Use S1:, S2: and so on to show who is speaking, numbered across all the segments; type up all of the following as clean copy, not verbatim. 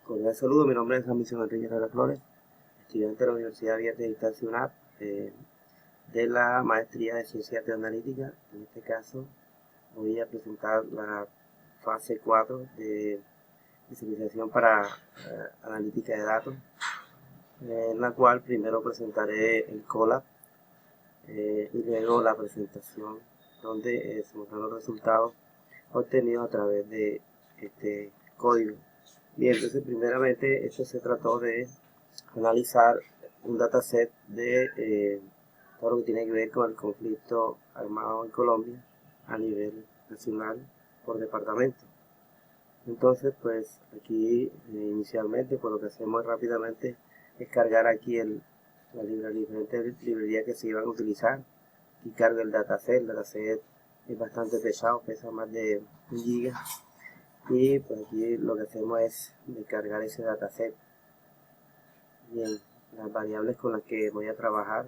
S1: Cordial saludo, mi nombre es Ramiro Enrique Herrera Flores, estudiante de la Universidad Abierta de Distancia UNAP, de la Maestría de Ciencias de Analítica. En este caso voy a presentar la fase 4 de especialización para analítica de datos, en la cual primero presentaré el COLAB y luego la presentación donde se muestran los resultados obtenidos a través de este código. Bien, entonces primeramente esto se trató de analizar un dataset de todo lo que tiene que ver con el conflicto armado en Colombia a nivel nacional por departamento. Entonces, pues aquí inicialmente pues lo que hacemos rápidamente es cargar aquí las diferentes librerías que se iban a utilizar y carga el dataset. El dataset es bastante pesado, pesa más de 1 giga, y pues aquí lo que hacemos es descargar ese dataset. Bien, las variables con las que voy a trabajar,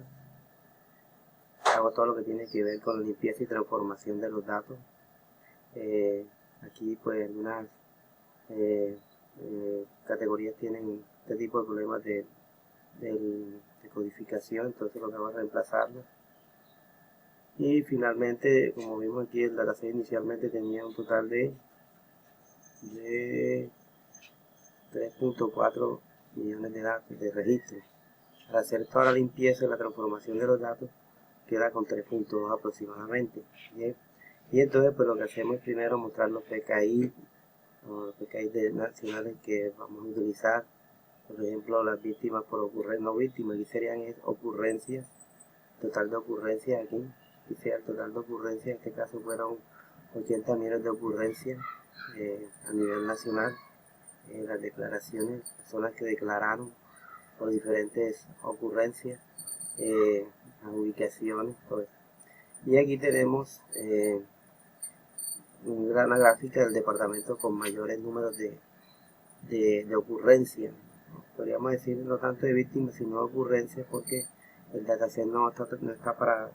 S1: hago todo lo que tiene que ver con la limpieza y transformación de los datos. Aquí pues algunas categorías tienen este tipo de problemas de codificación, entonces lo que hago es reemplazarlo. Y finalmente, como vimos aquí, el dataset inicialmente tenía un total de 3.4 millones de datos de registros. Para hacer toda la limpieza y la transformación de los datos queda con 3.2 aproximadamente. Bien. Y entonces pues lo que hacemos es primero mostrar los PKI, los PKI nacionales que vamos a utilizar. Por ejemplo, las víctimas por ocurrencia, no víctimas, aquí serían ocurrencias, total de ocurrencias aquí, y sea el total de ocurrencias, en este caso fueron 80 millones de ocurrencias a nivel nacional. Las declaraciones, personas que declararon por diferentes ocurrencias, las ubicaciones, todo eso. Y aquí tenemos una gráfica del departamento con mayores números de ocurrencias. Podríamos decir no tanto de víctimas sino de ocurrencias, porque el dataset no está para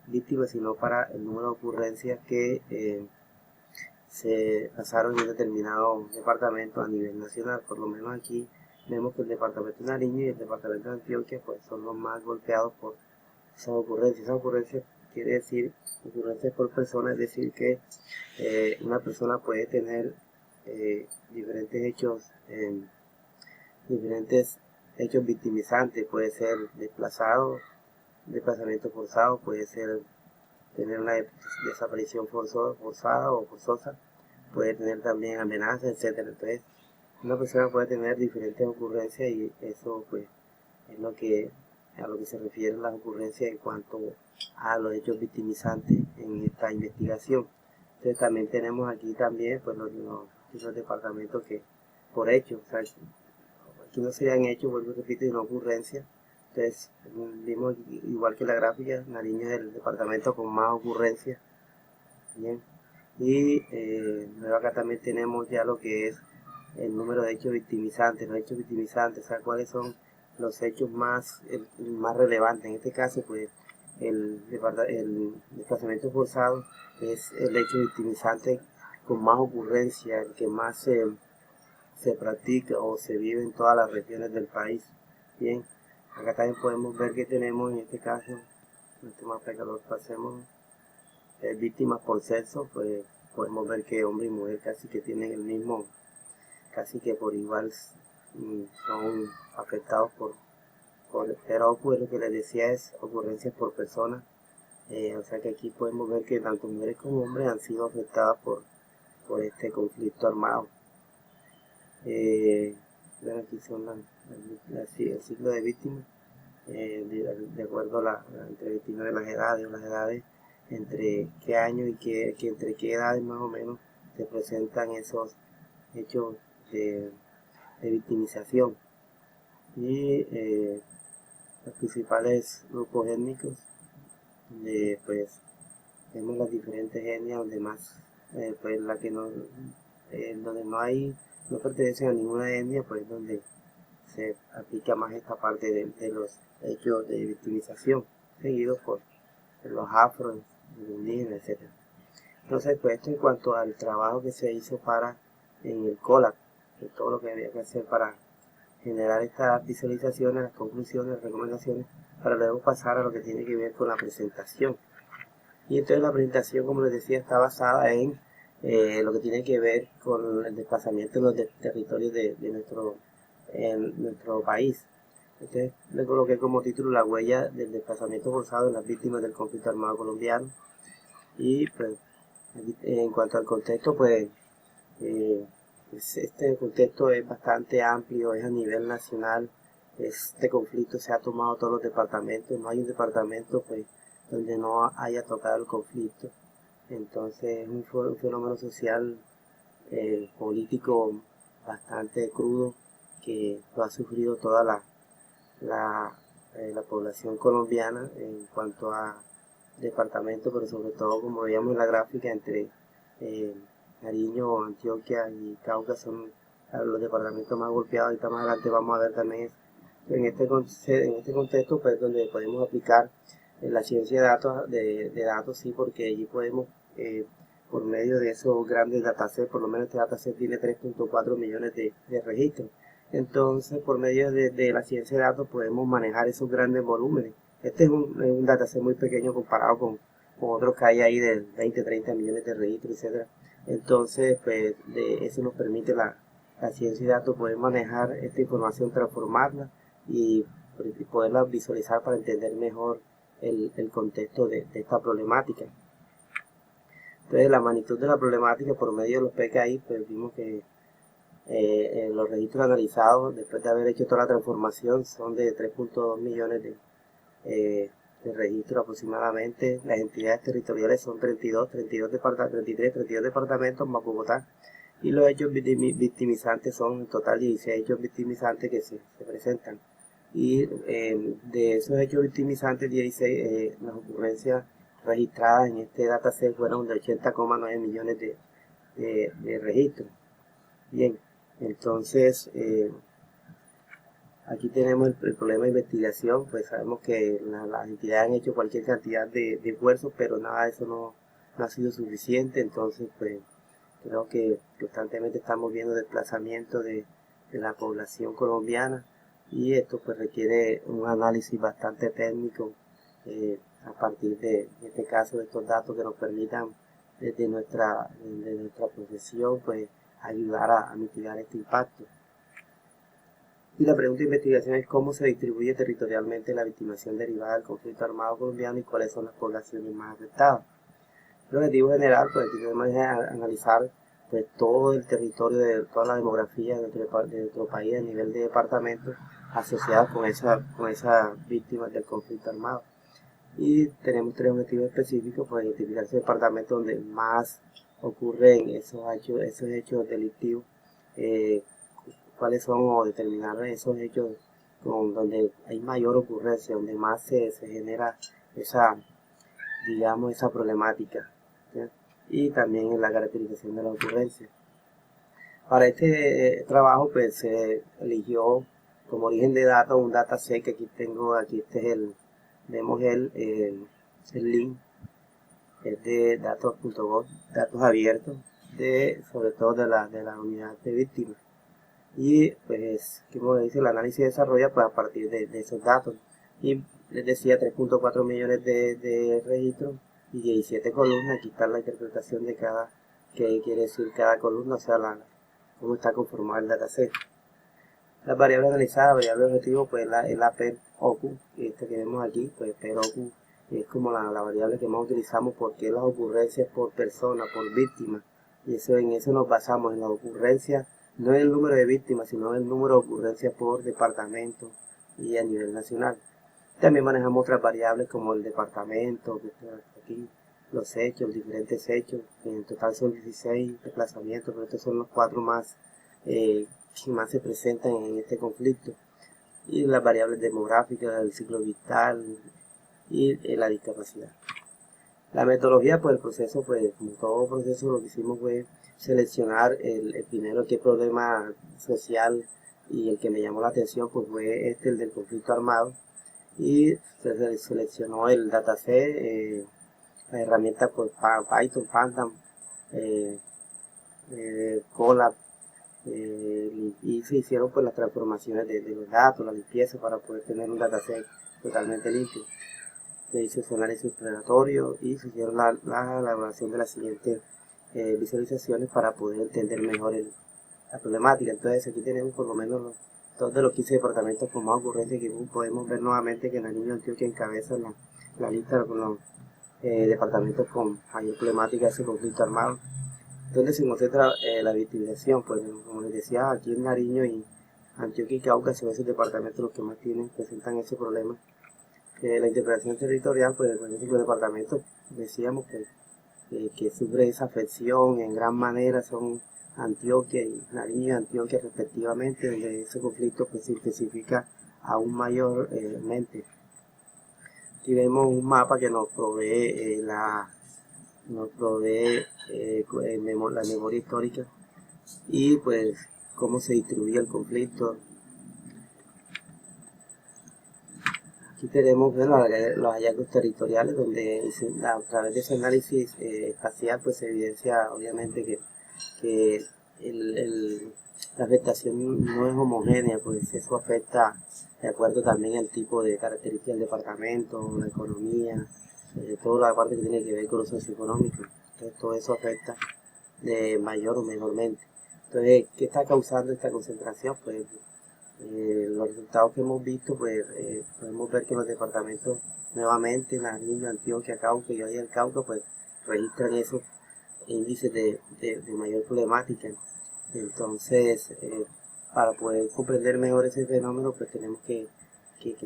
S1: víctimas sino para el número de ocurrencias que se pasaron en un determinado departamento a nivel nacional. Por lo menos aquí vemos que el departamento de Nariño y el departamento de Antioquia pues son los más golpeados por esas ocurrencias. Esas ocurrencias quiere decir ocurrencias por persona, es decir que una persona puede tener diferentes hechos victimizantes. Puede ser desplazamiento forzado, puede ser tener una desaparición forzada o forzosa, puede tener también amenazas, etcétera. Entonces, una persona puede tener diferentes ocurrencias, y eso pues es a lo que se refieren las ocurrencias en cuanto a los hechos victimizantes en esta investigación. Entonces también tenemos aquí también pues los departamentos que por hechos, o sea, aquí no serían hechos, vuelvo y repito, sino ocurrencias. Entonces vimos igual que la gráfica, Nariño es el departamento con más ocurrencias. Bien. Y luego acá también tenemos ya lo que es el número de hechos victimizantes, los hechos victimizantes, o sea, cuáles son los hechos más relevantes. En este caso, pues, el desplazamiento forzado es el hecho victimizante con más ocurrencia, el que más se practica o se vive en todas las regiones del país. Bien, acá también podemos ver que tenemos en este caso, en este mapa que lo pasemos, víctimas por sexo. Pues podemos ver que hombre y mujer casi que tienen el mismo, casi que por igual son afectados pero pues lo que les decía es ocurrencias por persona. O sea que aquí podemos ver que tanto mujeres como hombres han sido afectadas por este conflicto armado. Bueno, aquí son el ciclo de víctimas, de acuerdo a entre víctimas de las edades, entre qué año y entre qué edades más o menos se presentan esos hechos de victimización. Y los principales grupos étnicos, donde pues vemos las diferentes etnias, donde más pues la que no donde no pertenecen a ninguna etnia, pues donde se aplica más esta parte de los hechos de victimización, seguidos por los afros, los indígenas, etc. Entonces, pues esto en cuanto al trabajo que se hizo en el COLAB. de todo lo que había que hacer para generar estas visualizaciones, las conclusiones, las recomendaciones, para luego pasar a lo que tiene que ver con la presentación. Y entonces la presentación, como les decía, está basada en lo que tiene que ver con el desplazamiento en los territorios de nuestro país. Entonces le coloqué como título la huella del desplazamiento forzado en las víctimas del conflicto armado colombiano. Y pues en cuanto al contexto, pues este contexto es bastante amplio, es a nivel nacional. Este conflicto se ha tomado todos los departamentos, no hay un departamento pues donde no haya tocado el conflicto. Entonces es un fenómeno social, político bastante crudo, que lo ha sufrido toda la población colombiana en cuanto a departamentos, pero sobre todo, como veíamos en la gráfica, entre Nariño, Antioquia y Cauca son los departamentos más golpeados. Ahorita más adelante vamos a ver también en este contexto, pues donde podemos aplicar la ciencia de datos, sí, porque allí podemos, por medio de esos grandes datasets, por lo menos este dataset tiene 3.4 millones de registros. Entonces, por medio de la ciencia de datos podemos manejar esos grandes volúmenes. Este es un dataset muy pequeño comparado con otros que hay ahí de 20, 30 millones de registros, etcétera. Entonces, pues, eso nos permite la ciencia de datos poder manejar esta información, transformarla y poderla visualizar para entender mejor el contexto de esta problemática. Entonces, la magnitud de la problemática por medio de los PKI, pues vimos que los registros analizados después de haber hecho toda la transformación son de 3.2 millones de registros aproximadamente. Las entidades territoriales son 33 departamentos más Bogotá, y los hechos victimizantes son en total 16 hechos victimizantes que se presentan. Y de esos hechos victimizantes, 16, las ocurrencias registradas en este dataset fueron de 80,9 millones de registros. Bien, entonces aquí tenemos el problema de investigación. Pues sabemos que las entidades han hecho cualquier cantidad de esfuerzos, pero nada de eso no ha sido suficiente. Entonces, pues creo que constantemente estamos viendo desplazamiento de la población colombiana, y esto pues requiere un análisis bastante técnico a partir de, en este caso, de estos datos que nos permitan desde nuestra profesión pues ayudar a mitigar este impacto. Y la pregunta de investigación es cómo se distribuye territorialmente la victimización derivada del conflicto armado colombiano y cuáles son las poblaciones más afectadas. El objetivo general, pues aquí tenemos que analizar pues todo el territorio, de toda la demografía de nuestro país a nivel de departamentos asociados con esas víctimas del conflicto armado. Y tenemos 3 objetivos específicos: pues identificar ese departamento donde más ocurren esos hechos delictivos, cuáles son, o determinar esos hechos donde hay mayor ocurrencia, donde más se genera esa problemática, ¿sí? Y también en la caracterización de la ocurrencia. Para este trabajo pues se eligió como origen de datos un dataset que vemos el link, es de datos.gov, datos abiertos, sobre todo de la unidad de víctimas. Y pues, como dice, el análisis se desarrolla pues a partir de esos datos. Y les decía 3.4 millones de registros y 17 columnas. Aquí está la interpretación de qué quiere decir cada columna, o sea, cómo está conformado el dataset. Las variables analizadas, variable objetivo, pues es la PER-OCU, que vemos aquí. Pues PER-OCU es como la variable que más utilizamos porque las ocurrencias por persona, por víctima, y en eso nos basamos, en las ocurrencias, no en el número de víctimas, sino en el número de ocurrencias por departamento y a nivel nacional. También manejamos otras variables como el departamento, que está aquí, los hechos, los diferentes hechos, que en total son 16 desplazamientos, pero estos son los 4 que más se presentan en este conflicto. Y las variables demográficas, el ciclo vital y la discapacidad. La metodología, pues el proceso, pues como todo proceso, lo que hicimos fue seleccionar primero qué problema social, y el que me llamó la atención pues fue el del conflicto armado, y se seleccionó el dataset, la herramienta pues Python, Phantom, Colab, y se hicieron pues las transformaciones de los datos, la limpieza para poder tener un dataset totalmente limpio. Se hizo su análisis exploratorio y se hicieron la elaboración de las siguientes visualizaciones para poder entender mejor la problemática. Entonces aquí tenemos por lo menos todos de los 15 departamentos con más ocurrencias que podemos ver nuevamente que Nariño y Antioquia encabezan la lista con los departamentos con mayor problemática de ese conflicto armado. Donde se concentra la victimización, pues como les decía, aquí en Nariño y Antioquia y Cauca son esos departamentos los que más presentan ese problema. La interpretación territorial, pues en los departamentos decíamos que sufre esa afección en gran manera son Antioquia y Nariño y Antioquia respectivamente, donde ese conflicto pues se intensifica aún mayormente. Aquí vemos un mapa que nos provee la memoria histórica y pues cómo se distribuye el conflicto. Aquí tenemos los hallazgos territoriales donde a través de ese análisis espacial pues se evidencia obviamente que la afectación no es homogénea, pues eso afecta de acuerdo también al tipo de características del departamento, la economía, toda la parte que tiene que ver con lo socioeconómico. Entonces todo eso afecta de mayor o menormente. Entonces, ¿qué está causando esta concentración? Pues los resultados que hemos visto, pues podemos ver que los departamentos nuevamente, Nariño, Antioquia, Cauca y Valle del Cauca, pues registran esos índices de mayor problemática. Entonces, para poder comprender mejor ese fenómeno, pues tenemos que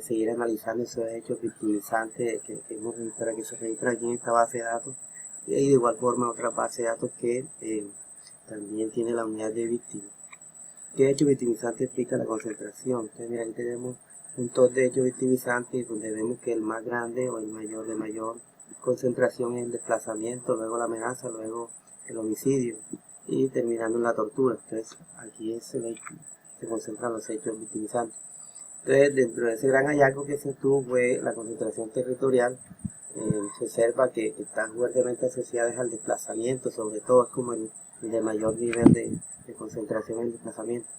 S1: seguir analizando esos hechos victimizantes que hemos registrado, que se registran aquí en esta base de datos, y de igual forma otra base de datos que también tiene la unidad de víctimas. ¿Qué hecho victimizante explica la concentración? Entonces, mira, aquí tenemos un top de hechos victimizantes donde vemos que el más grande o el mayor de mayor concentración es el desplazamiento, luego la amenaza, luego el homicidio y terminando en la tortura. Entonces aquí se concentran los hechos victimizantes. Entonces dentro de ese gran hallazgo que se tuvo fue la concentración territorial. Se observa que está fuertemente asociada al desplazamiento, sobre todo es como el de mayor nivel de concentración en desplazamiento.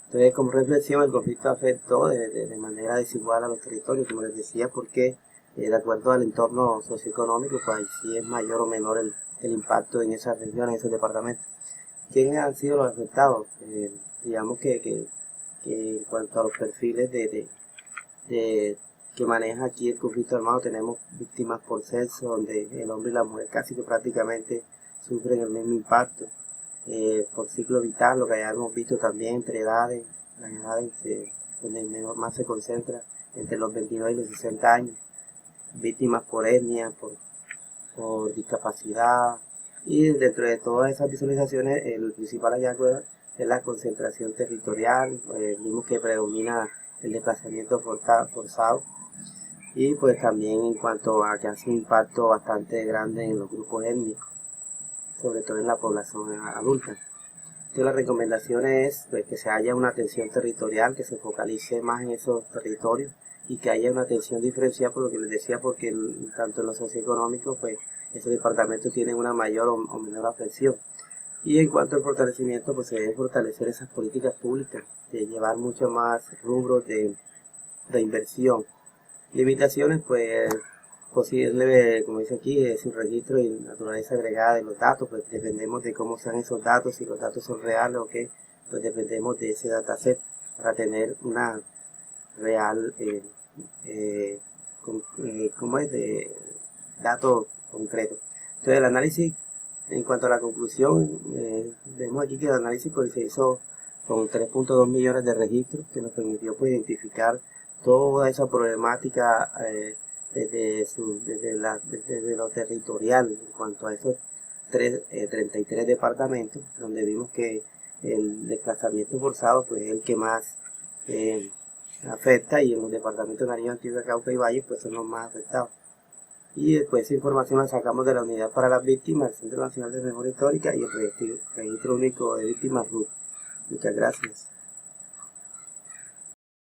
S1: Entonces, como reflexión, el conflicto afectó de manera desigual a los territorios, como les decía, porque de acuerdo al entorno socioeconómico, pues ahí sí es mayor o menor el impacto en esas regiones, en esos departamentos. ¿Quiénes han sido los afectados? Digamos que en cuanto a los perfiles que maneja aquí el conflicto armado, tenemos víctimas por sexo, donde el hombre y la mujer casi que prácticamente sufren el mismo impacto. Por ciclo vital, lo que ya hemos visto también entre edades, las edades donde más se concentra entre los 29 y los 60 años, víctimas por etnia, por discapacidad, y dentro de todas esas visualizaciones el principal hallazgo es la concentración territorial. Vimos que predomina el desplazamiento forzado y pues también en cuanto a que hace un impacto bastante grande en los grupos étnicos, sobre todo en la población adulta. Entonces la recomendación es pues, que se haya una atención territorial, que se focalice más en esos territorios y que haya una atención diferenciada, por lo que les decía, porque tanto en lo socioeconómico, pues esos departamentos tienen una mayor o menor afección. Y en cuanto al fortalecimiento, pues se deben fortalecer esas políticas públicas, de llevar mucho más rubros de inversión. Limitaciones, pues posible, como dice aquí, es un registro y naturaleza agregada de los datos, pues dependemos de cómo sean esos datos, si los datos son reales o qué, pues dependemos de ese dataset para tener una real, ¿cómo es?, de datos concretos. Entonces el análisis, en cuanto a la conclusión, vemos aquí que el análisis pues, se hizo con 3.2 millones de registros, que nos permitió pues, identificar toda esa problemática desde lo territorial en cuanto a esos 33 departamentos, donde vimos que el desplazamiento forzado pues, es el que más afecta, y en los departamentos de Nariño, Antioquia, Cauca y Valle pues son los más afectados. Y después esa información la sacamos de la Unidad para las Víctimas, el Centro Nacional de Memoria Histórica y el Registro Único de Víctimas RUT. Muchas gracias.